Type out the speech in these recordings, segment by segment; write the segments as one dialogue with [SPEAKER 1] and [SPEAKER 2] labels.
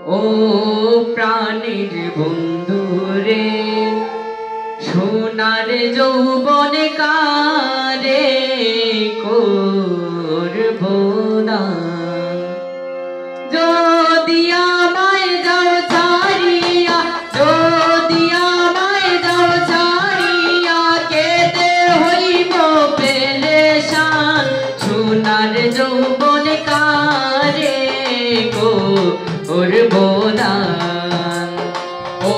[SPEAKER 1] ও প্রাণের বন্ধু রে, সোনার যৌবন কারে করব দান। যদি আমায় যাও ছাড়িয়া, যদি আমায় যাও ছাড়িয়া, কেঁদে হইব পেরেশান। সোনার যৌবন কারে করব দান। ও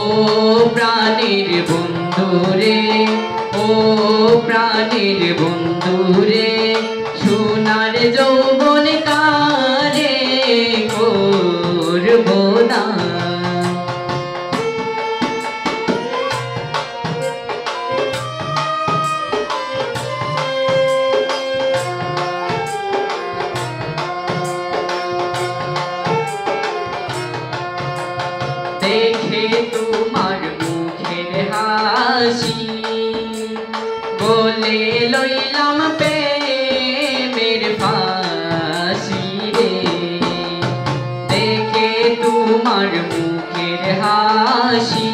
[SPEAKER 1] প্রাণের বন্ধু রে, ও প্রাণের বন্ধু রে, সোনার যৌবন কারে করব দান। দেখে তোমার মুখের হাসি, বলে লইলাম প্রেমের ফাঁসি রে। দেখে তোমার মুখের হাসি,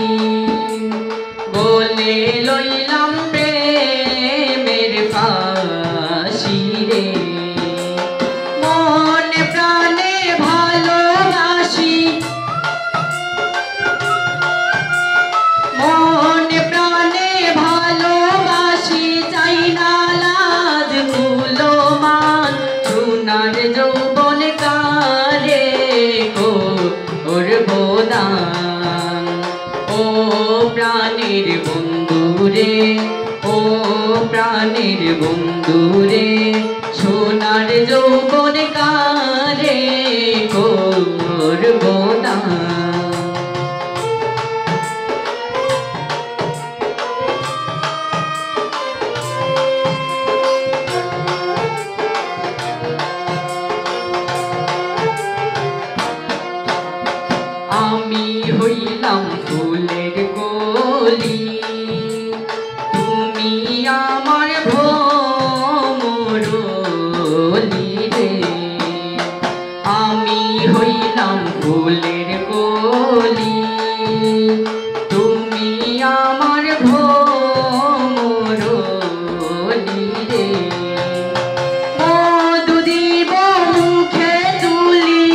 [SPEAKER 1] বলে লইলাম প্রেমের ফাঁসি রে। মনে প্রাণে ভালোবাসি, মনে প্রাণে ভালোবাসি, চাই না লাজ কুলো মান। সোনার যৌবন কারে করব দান। ও প্রাণের বন্ধু রে, ও প্রাণের বন্ধু রে, সোনার যৌবন কারে করব দান। আমি হইলাম ফুলের কলি, তুমি আমার ভ্রমরলি রে। আমি হইলাম ফুলের কলি, তুমি আমার ভ্রমরলি রে। মধু দিব মুখে তুলি,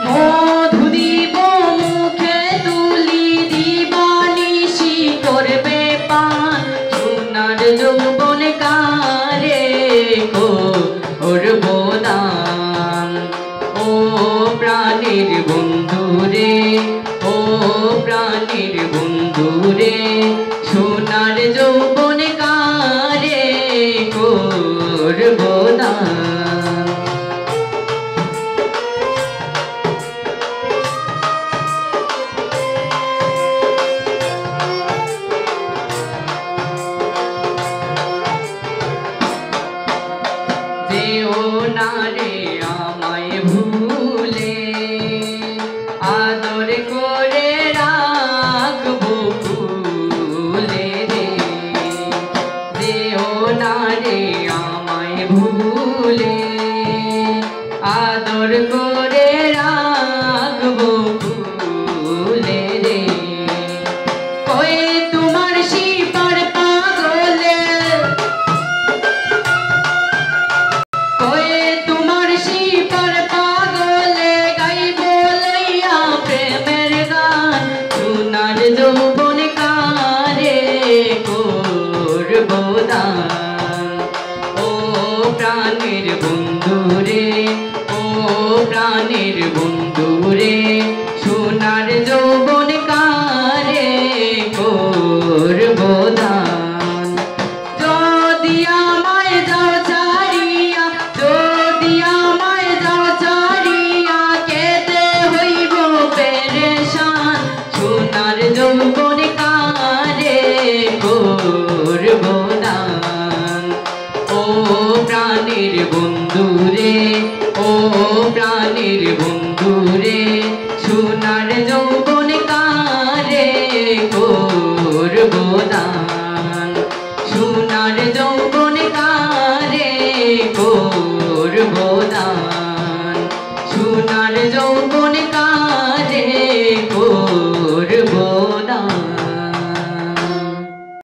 [SPEAKER 1] মধু দিব মুখে তুলি, দিবানিশি করবে পান। সোনার যৌবন কারে করব দান। ও প্রাণের বন্ধু রে, ও প্রাণের বন্ধু রে, সোনার যৌবন কারে করব দান। যেও না রে আমায় ভুলে, আদর করে রাখবো ফুলে রে। যেও না রে আমায় ভুলে, আদর করে রাখবো ফুলে রে। কই তোমার শিপার পাগলে, কই তোমার শিপার পাগলে, গাইব লইয়া প্রেমের গান। সোনার যৌবন কারে করব দান। ও প্রাণের বন্ধু রে, ও প্রাণের বন্ধু রে, সোনার যৌবন কারে করব দান। যদি আমায় যাও ছাড়িয়া, যদি আমায় যাও ছাড়িয়া, কেঁদে হইব পেরেশান। সোনার যৌবন কারে করব দান। ও প্রাণের বন্ধু রে, ও প্রাণের বন্ধু সোনার যৌবন কাল